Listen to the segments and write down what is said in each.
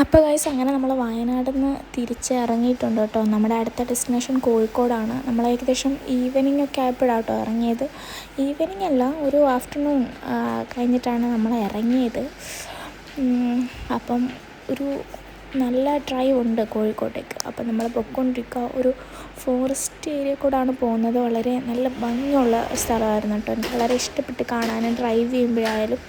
അപ്പോൾ ഗൈസ് അങ്ങനെ നമ്മൾ വയനാട്ടിൽ നിന്ന് തിരിച്ച് ഇറങ്ങിയിട്ടുണ്ട് കേട്ടോ. നമ്മുടെ അടുത്ത ഡെസ്റ്റിനേഷൻ കോഴിക്കോടാണ്. നമ്മൾ ഏകദേശം ഈവനിങ് ഒക്കെ ആയപ്പോഴാണ് കേട്ടോ ഇറങ്ങിയത്. ഈവനിങ് അല്ല, ഒരു ആഫ്റ്റർനൂൺ കഴിഞ്ഞിട്ടാണ് നമ്മൾ ഇറങ്ങിയത്. അപ്പം ഒരു നല്ല ഡ്രൈവ് ഉണ്ട് കോഴിക്കോട്ടേക്ക്. അപ്പം നമ്മൾ പൊയ്ക്കൊണ്ടിരിക്കുക ഒരു ഫോറസ്റ്റ് ഏരിയ കൂടാണ് പോകുന്നത്. വളരെ നല്ല ഭംഗിയുള്ള സ്ഥലമായിരുന്നു കേട്ടോ. എനിക്ക് വളരെ ഇഷ്ടപ്പെട്ട് കാണാനും ഡ്രൈവ് ചെയ്യുമ്പോഴായാലും.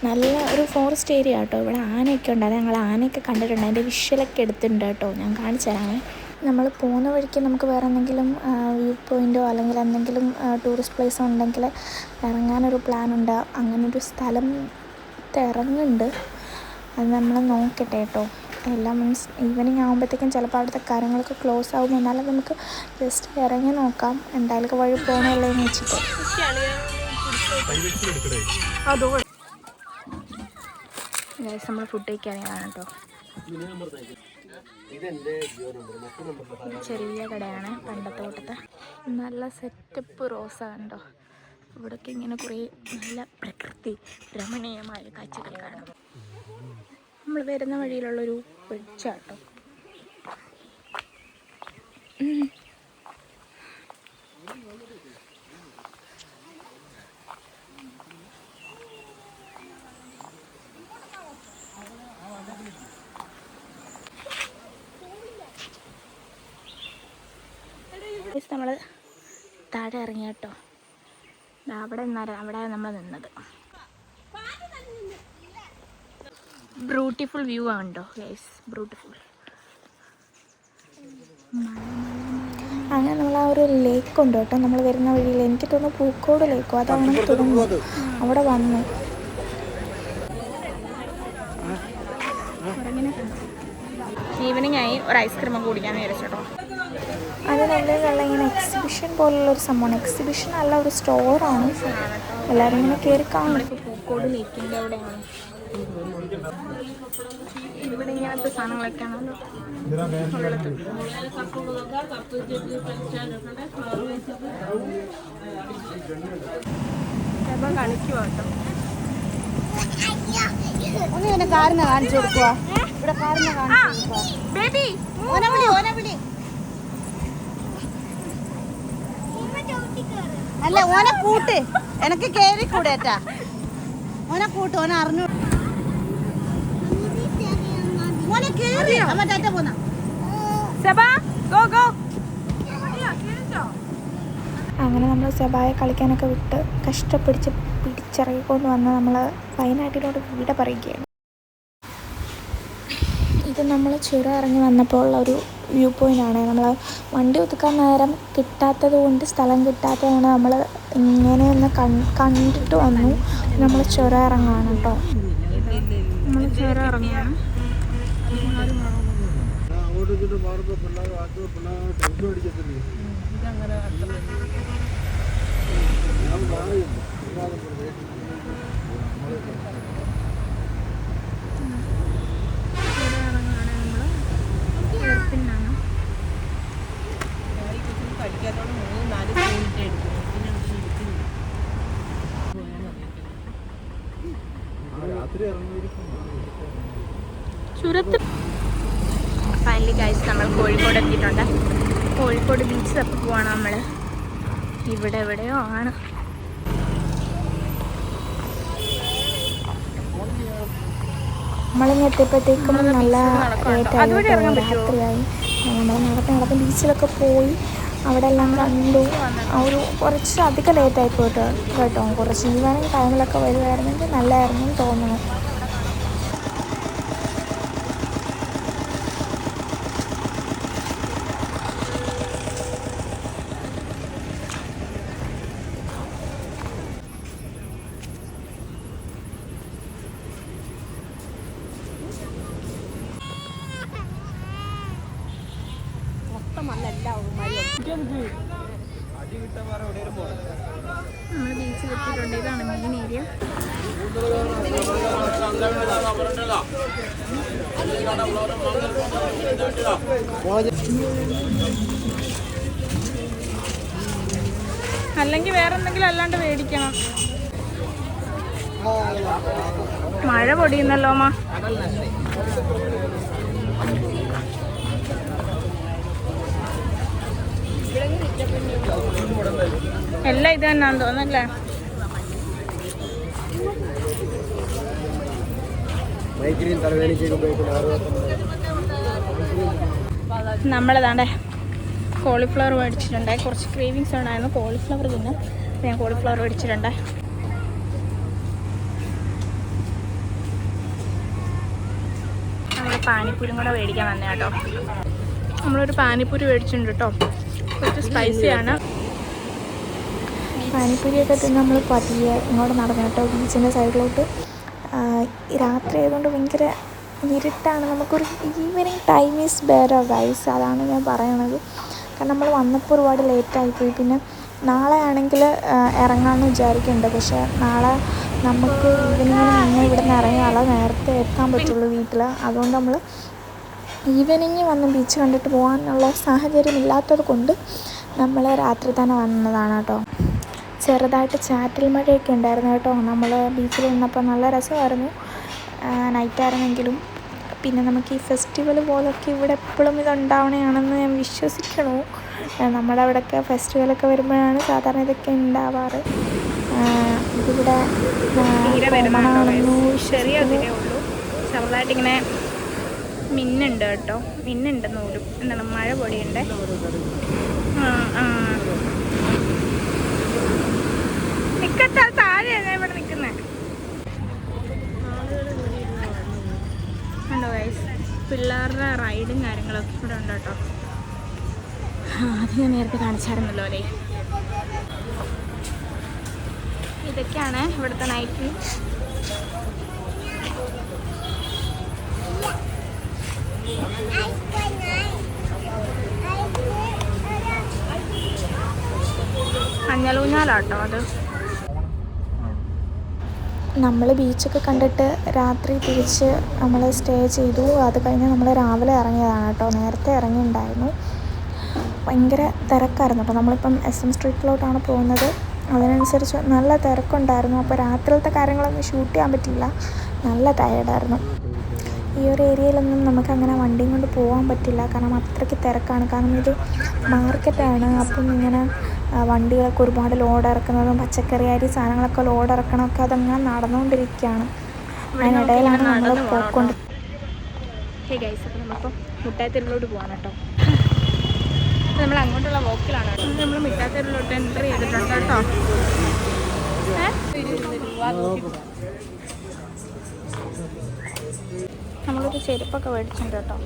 നല്ല ഒരു ഫോറസ്റ്റ് ഏരിയ കേട്ടോ. ഇവിടെ ആനയൊക്കെ ഉണ്ടായിരുന്നു. ഞങ്ങൾ ആനയൊക്കെ കണ്ടിട്ടുണ്ട്. അതിൻ്റെ വിഷ്വലൊക്കെ എടുത്തിട്ടുണ്ട് കേട്ടോ. ഞാൻ കാണിച്ചു തരാമേ. നമ്മൾ പോകുന്ന വഴിക്ക് നമുക്ക് വേറെ എന്തെങ്കിലും വ്യൂ പോയിൻറ്റോ അല്ലെങ്കിൽ എന്തെങ്കിലും ടൂറിസ്റ്റ് പ്ലേസോ ഉണ്ടെങ്കിൽ ഇറങ്ങാനൊരു പ്ലാനുണ്ട്. അങ്ങനൊരു സ്ഥലം ഇറങ്ങുന്നുണ്ട്. അത് നമ്മൾ നോക്കട്ടെ കേട്ടോ. എല്ലാം മീൻസ് ഈവനിങ് ആകുമ്പോഴത്തേക്കും ചിലപ്പോൾ അവിടുത്തെ കാര്യങ്ങളൊക്കെ ക്ലോസ് ആകും. എന്നാലും നമുക്ക് ജസ്റ്റ് ഇറങ്ങി നോക്കാം എന്തായാലും വഴി പോകണമല്ലോ എന്ന് വെച്ചിട്ട്. നമ്മൾ ഫുഡ് കഴിക്കാനാണ് കേട്ടോ. ചെറിയ കടയാണ്, പണ്ടത്തെ കൂട്ടത്തെ. നല്ല സെറ്റപ്പ് റോസ കണ്ടോ. ഇവിടൊക്കെ ഇങ്ങനെ കുറേ നല്ല പ്രകൃതി രമണീയമായ കാഴ്ചകൾ കാണാം. നമ്മൾ വരുന്ന വഴിയിലുള്ളൊരു വെളിച്ചാട്ടോ. നമ്മൾ താഴെ ഇറങ്ങി കേട്ടോ. അവിടെ നമ്മൾ നിന്നത്. ബ്യൂട്ടിഫുൾ വ്യൂ ആണോ ഗൈസ്, ബ്യൂട്ടിഫുൾ. അങ്ങനെ നമ്മൾ ആ ഒരു ലേക്ക് ഉണ്ട് കേട്ടോ. നമ്മൾ വരുന്ന വഴിയിൽ എനിക്ക് തോന്നുന്നു പൂക്കോട് ലേക്കോ അതാണെന്ന് തോന്നുന്നു. അവിടെ വന്നു ഈവനിങ് ആയി. ഒരു ഐസ്ക്രീം ഒക്കെ കുടിക്കാൻ വിചാരിച്ചോട്ടോ. അതിനുള്ളിലുള്ള ഇങ്ങനെ എക്സിബിഷൻ പോലുള്ളൊരു സംഭവമാണ്. എക്സിബിഷൻ അല്ല, ഒരു സ്റ്റോറാണ്. എല്ലാവരും ഇങ്ങനെ കയറി കാണും. പൂക്കോട് ലേക്കിൻ്റെ അവിടെയാണ്. ഇവിടെ ഇങ്ങനത്തെ സാധനങ്ങളൊക്കെയാണല്ലോ. ചിലപ്പോൾ കളിക്കുക കേട്ടോ. ഒന്ന് കാറിനെ കാണിച്ചു കൊടുക്കുക. ഇവിടെ കാറിനെ കാണിച്ചു കൊടുക്കുക. അല്ല, ഓനെ കൂട്ട്. എനക്ക് കേറി കൂടേറ്റാ. ഓനെ കൂട്ട്. ഓനെ അറിഞ്ഞു. ഓനെ കേറി മറ്റേ പോന്ന. അങ്ങനെ നമ്മൾ സെബായെ കളിക്കാനൊക്കെ വിട്ട് പിടിച്ചിറങ്ങിക്കൊണ്ട് വന്ന് നമ്മൾ വയനാട്ടിലോട്ട് വിട പറയുകയാണ്. ഇത് നമ്മൾ ചുരം ഇറങ്ങി വന്നപ്പോൾ ഉള്ള ഒരു വ്യൂ പോയിൻ്റാണ്. നമ്മൾ വണ്ടി ഒതുക്കാൻ നേരം കിട്ടാത്തത് കൊണ്ട്, സ്ഥലം കിട്ടാത്തത് കൊണ്ട് നമ്മൾ ഇങ്ങനെ ഒന്ന് കണ്ടിട്ട് വന്നു. നമ്മൾ ചുരം ഇറങ്ങുകയാണ് കേട്ടോ. നമ്മൾ ചുരം ഇറങ്ങുകയാണ്. ചുരത്ത് ഫൈനലി ഗൈസ് നമ്മൾ കോഴിക്കോട് എത്തിയിട്ടുണ്ട്. കോഴിക്കോട് ബീച്ച് തപ്പി പോവാണ് നമ്മൾ. ഇവിടെ എവിടെയോ ആണ്. നമ്മളിങ്ങനെ എത്തിയപ്പോഴത്തേക്കും നല്ല ലേറ്റായി, രാത്രിയായി. നമ്മൾ നടന്ന് ബീച്ചിലൊക്കെ പോയി അവിടെ എല്ലാം കണ്ടു. ഒരു കുറച്ച് അധികം ലേറ്റായി പോയിട്ട് കേട്ടോ. കുറച്ച് ഈവനിങ് ടൈമിലൊക്കെ വരുമായിരുന്നെങ്കിൽ നല്ലതായിരുന്നു തോന്നുന്നു. നമ്മൾ ബീച്ചിലെത്തിയിട്ടുണ്ട്. ഇതാണ് മെയിൻ ഏരിയ. അല്ലെങ്കിൽ വേറെ എന്തെങ്കിലും അല്ലാണ്ട് മേടിക്കണം. മഴ പൊടിയുന്നല്ലോ അമ്മ. എല്ലാം ഇത് തന്നെയാണെന്ന് തോന്നുന്നല്ലേ. നമ്മളതാണ്ടേ കോളിഫ്ലവർ മേടിച്ചിട്ടുണ്ടായി. കുറച്ച് ക്രീവിങ്സ് ഉണ്ടായിരുന്നു കോളിഫ്ലവർ തിന്നും. ഞാൻ കോളിഫ്ലവർ മേടിച്ചിട്ടുണ്ടായി. നമ്മൾ പാനിപ്പൂരും കൂടെ മേടിക്കാൻ വന്നേ കേട്ടോ. നമ്മളൊരു പാനിപ്പൂരി മേടിച്ചിട്ടുണ്ട് കേട്ടോ. കുറച്ച് സ്പൈസിയാണ്. പാനിപ്പൂരിയൊക്കെ തിന്ന് നമ്മൾ പതിയെ ഇങ്ങോട്ട് നടന്നു കേട്ടോ, ബീച്ചിൻ്റെ സൈഡിലോട്ട്. രാത്രി ആയതുകൊണ്ട് ഭയങ്കര ഇരുട്ടാണ്. നമുക്കൊരു evening time is better guys, അതാണ് ഞാൻ പറയണത്. കാരണം നമ്മൾ വന്നപ്പോൾ ഒരുപാട് ലേറ്റായിപ്പോയി. പിന്നെ നാളെ ആണെങ്കിൽ ഇറങ്ങാമെന്ന് വിചാരിക്കുന്നുണ്ട്. പക്ഷേ നാളെ നമുക്ക് ഈവനിങ്ങിന് മുന്നേ ഇവിടെ നിന്ന് ഇറങ്ങിയാലോ നേരത്തെ എത്താൻ പറ്റുള്ളൂ വീട്ടിൽ. അതുകൊണ്ട് നമ്മൾ ഈവനിങ് വന്ന് ബീച്ച് കണ്ടിട്ട് പോകാനുള്ള സാഹചര്യം ഇല്ലാത്തത് കൊണ്ട് നമ്മൾ രാത്രി തന്നെ വന്നതാണ് കേട്ടോ. ചെറുതായിട്ട് ചാറ്റൽ മഴയൊക്കെ ഉണ്ടായിരുന്നു കേട്ടോ. നമ്മൾ ബീച്ചിൽ നിന്നപ്പോൾ നല്ല രസമായിരുന്നു, നൈറ്റായിരുന്നെങ്കിലും. പിന്നെ നമുക്ക് ഈ ഫെസ്റ്റിവൽ പോലൊക്കെ ഇവിടെ എപ്പോഴും ഇതുണ്ടാവണയാണെന്ന് ഞാൻ വിശ്വസിക്കണു. നമ്മുടെ അവിടെയൊക്കെ ഫെസ്റ്റിവലൊക്കെ വരുമ്പോഴാണ് സാധാരണ ഇതൊക്കെ ഉണ്ടാവാറ്. ഇതിവിടെ ചെറുതായിട്ടിങ്ങനെ മിന്നുണ്ട് കേട്ടോ. മിന്നുണ്ട് നൂലും എന്താണ് മഴ പൊടിയുണ്ട്. നിക്കത്താ താഴെയാണ് ഇവിടെ നിൽക്കുന്നത്. ഉണ്ടോ ഗൈസ്, പിള്ളേരുടെ റൈഡും കാര്യങ്ങളൊക്കെ ഇവിടെ ഉണ്ട് കേട്ടോ. അത് ഞാൻ നേരത്തെ കാണിച്ചായിരുന്നല്ലോ അല്ലേ. ഇതൊക്കെയാണ് ഇവിടുത്തെ നൈറ്റ്. മഞ്ഞളൂഞ്ഞാലാട്ടോ അത്. നമ്മൾ ബീച്ചൊക്കെ കണ്ടിട്ട് രാത്രി തിരിച്ച് നമ്മൾ സ്റ്റേ ചെയ്തു. അത് കഴിഞ്ഞ് നമ്മൾ രാവിലെ ഇറങ്ങിയതാണ് കേട്ടോ. നേരത്തെ ഇറങ്ങിയിട്ടുണ്ടായിരുന്നു. ഭയങ്കര തിരക്കായിരുന്നു കേട്ടോ. നമ്മളിപ്പം SM സ്ട്രീറ്റിലോട്ടാണ് പോകുന്നത്. അതിനനുസരിച്ച് നല്ല തിരക്കുണ്ടായിരുന്നു. അപ്പോൾ രാത്രിയിലത്തെ കാര്യങ്ങളൊന്നും ഷൂട്ട് ചെയ്യാൻ പറ്റില്ല, നല്ല ടയേർഡായിരുന്നു. ഈ ഒരു ഏരിയയിലൊന്നും നമുക്കങ്ങനെ വണ്ടിയും കൊണ്ട് പോകാൻ പറ്റില്ല, കാരണം അത്രയ്ക്ക് തിരക്കാണ്. കാരണം ഇത് മാർക്കറ്റാണ്. അപ്പം ഇങ്ങനെ വണ്ടികളൊക്കെ ഒരുപാട് ലോഡ് ഇറക്കുന്നതും പച്ചക്കറി അരി സാധനങ്ങളൊക്കെ ലോഡ് ഇറക്കണമൊക്കെ അതങ്ങനെ നടന്നുകൊണ്ടിരിക്കുകയാണ്. അതിനിടയിലാണ് നമ്മൾ പോയിക്കൊണ്ട്. നമ്മളിപ്പോൾ മുട്ടായിത്തെരുവിലോട്ട് പോകാൻ കേട്ടോ. നമ്മൾ അങ്ങോട്ടുള്ള വോക്കിലാണ് കേട്ടോ. നമ്മൾ മിഠായിത്തെരുവിലോട്ട് എൻട്രി ചെയ്തിട്ടുണ്ട് കേട്ടോ. നമ്മളൊരു ചെരുപ്പൊക്കെ മേടിച്ചിട്ടുണ്ട് കേട്ടോ.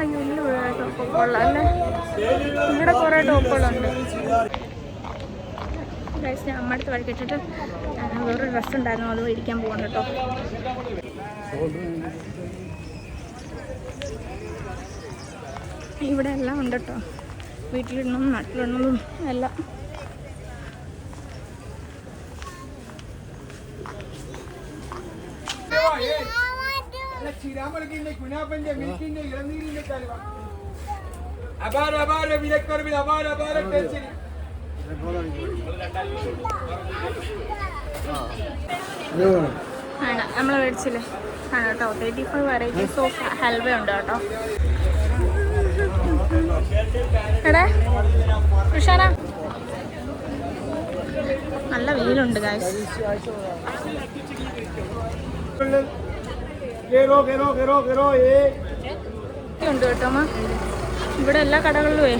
അയ്യോ ഇല്ല, ടോപ്പുള്ള അല്ലേ. ഇവിടെ കുറേ ടോപ്പുകളുണ്ട്. ഞാൻ അമ്മടുത്ത് വഴിക്കിട്ടിട്ട് വേറൊരു ഡ്രസ്സ് ഉണ്ടായിരുന്നു, അത് മേടിക്കാൻ പോകണം കേട്ടോ. ഇവിടെ എല്ലാം ഉണ്ട് കേട്ടോ. വീട്ടിലിടണം നാട്ടിലിടണതും എല്ലാം. നമ്മൾ മേടിച്ചില്ലേ ആണ് കേട്ടോ. 35 വെറൈറ്റീസ് ഓഫ് ഹൽവ ഉണ്ട് കേട്ടോ. എടേ ഋഷാന, നല്ല വെയിലുണ്ട് ഗൈസ്. ഉണ്ട് കേട്ടോ അമ്മ. ഇവിടെ എല്ലാ കടകളിലുമേ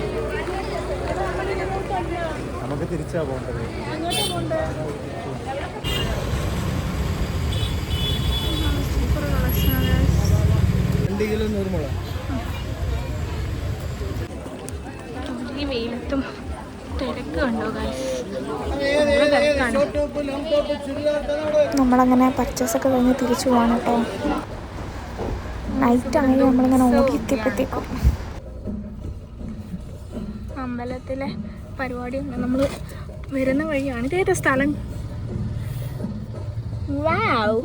നമുക്ക് തിരിച്ചാ പോകേണ്ടത്. ഈ വെയിലത്തും തിരക്ക് കണ്ടോ ഗൈസ്, തിരക്കാണ്. നമ്മളങ്ങനെ പർച്ചേസൊക്കെ കഴിഞ്ഞ് തിരിച്ചു പോകണം കേട്ടോ. നൈറ്റായി നമ്മളിങ്ങനെ ഓടിയെത്തിയപ്പോഴത്തേക്കും അമ്പലത്തിലെ പരിപാടി ഉണ്ട്. നമ്മൾ വരുന്ന വഴിയാണ്. ഇതേതാ സ്ഥലം? വാവ്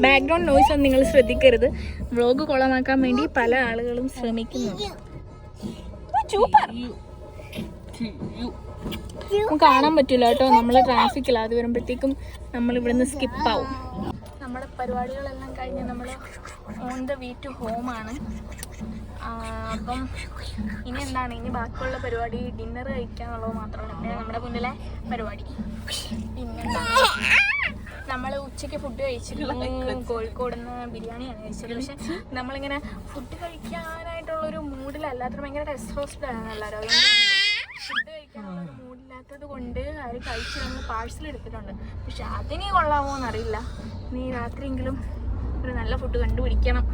ബാക്ക്ഗ്രൗണ്ട് നോയ്സ് ഒന്നും നിങ്ങൾ ശ്രദ്ധിക്കരുത്. വ്ളോഗ് കൊളമാക്കാൻ വേണ്ടി പല ആളുകളും ശ്രമിക്കുന്നുണ്ട്. കാണാൻ പറ്റില്ല കേട്ടോ, നമ്മൾ ട്രാഫിക്കില്ല. അത് വരുമ്പോഴത്തേക്കും നമ്മൾ ഇവിടുന്ന് സ്കിപ്പാവും. നമ്മുടെ പരിപാടികളെല്ലാം കഴിഞ്ഞ് നമ്മൾ ഓൺ ദ വേ ടു ഹോമാണ്. അപ്പം ഇനി എന്താണ്, ഇനി ബാക്കിയുള്ള പരിപാടി ഡിന്നർ കഴിക്കുക എന്നുള്ളത് മാത്രമാണ് പിന്നെ നമ്മുടെ മുന്നിലെ പരിപാടി. പിന്നെന്താണ്, നമ്മൾ ഉച്ചയ്ക്ക് ഫുഡ് കഴിച്ചിരുന്നു. കോഴിക്കോട് നിന്ന് ബിരിയാണിയാണ് കഴിച്ചത്. പക്ഷെ നമ്മളിങ്ങനെ ഫുഡ് കഴിക്കാനായിട്ടുള്ളൊരു മൂഡിലല്ലാത്ത ഭയങ്കര എക്സ്ഹോസ്റ്റഡാണ് എല്ലാവരും. ഫുഡ് കഴിക്കാനുള്ള ഒരു മൂഡില്ലാത്തത് കൊണ്ട് അവർ കഴിച്ച് നമ്മൾ പാഴ്സൽ എടുത്തിട്ടുണ്ട്. പക്ഷെ അതിനി കൊള്ളാമോ എന്നറിയില്ല. നീ രാത്രിയെങ്കിലും ഒരു നല്ല ഫുഡ് കണ്ടുപിടിക്കണം.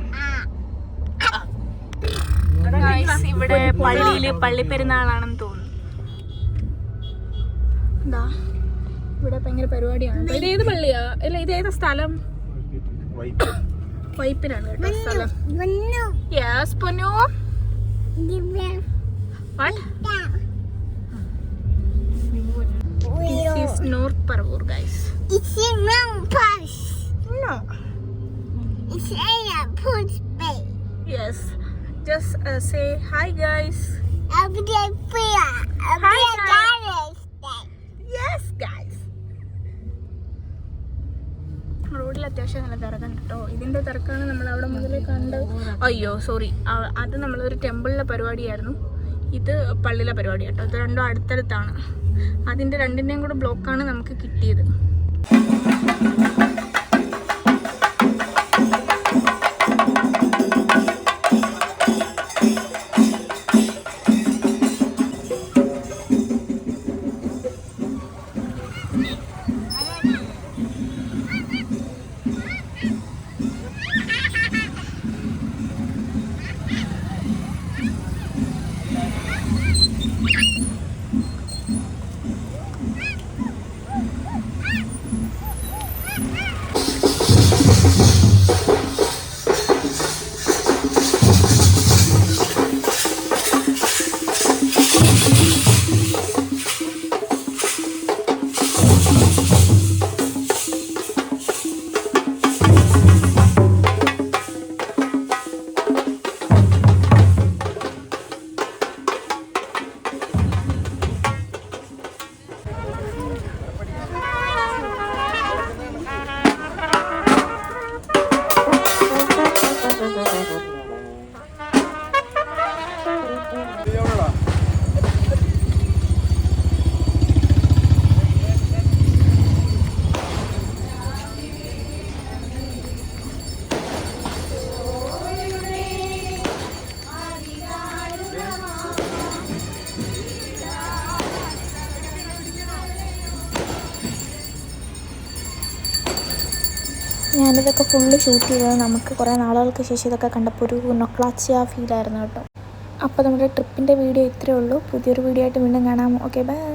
ഇവിടെ പള്ളിയിൽ പള്ളിപ്പെരുന്നാളാണെന്ന് തോന്നുന്നു. എന്താ ഇവിടെ ഭയങ്കര പരിപാടിയാണ്. ഇത് ഏത് പള്ളിയാ? അല്ല, ഇത് ഏതാ സ്ഥലം? വൈപ്പിനാണ് കേട്ടോ സ്ഥലം. യെസ് പൊന്നു. What? This is North Parvur, guys. It's in Mount Pass. No. It's in a pool space. Yes. Just say hi, guys. I'll be there for you. I'll Hi, be guys. there. Yes, guys. റോഡിൽ അത്യാവശ്യം നല്ല തിരക്കുണ്ട് കേട്ടോ. ഇതിൻ്റെ തിരക്കാണ് നമ്മൾ അവിടെ മുതലേ കണ്ടത്. അയ്യോ സോറി, അത് നമ്മളൊരു ടെമ്പിളിലെ പരിപാടിയായിരുന്നു. ഇത് പള്ളിയിലെ പരിപാടി കേട്ടോ. ഇത് രണ്ടും അടുത്തടുത്താണ്. അതിൻ്റെ രണ്ടിൻ്റെയും കൂടെ ബ്ലോക്കാണ് നമുക്ക് കിട്ടിയത്. ഞാനിതൊക്കെ ഫുള്ള് ഷൂട്ട് ചെയ്തത് നമുക്ക് കുറേ നാളുകൾക്ക് ശേഷം ഇതൊക്കെ കണ്ടപ്പോൾ ഒരു നൊക്ലാച്ചിയ ഫീലായിരുന്നു കേട്ടോ. അപ്പോൾ നമ്മുടെ ട്രിപ്പിൻ്റെ വീഡിയോ ഇത്രയേ ഉള്ളൂ. പുതിയൊരു വീഡിയോ ആയിട്ട് വീണ്ടും കാണാം. Okay, by.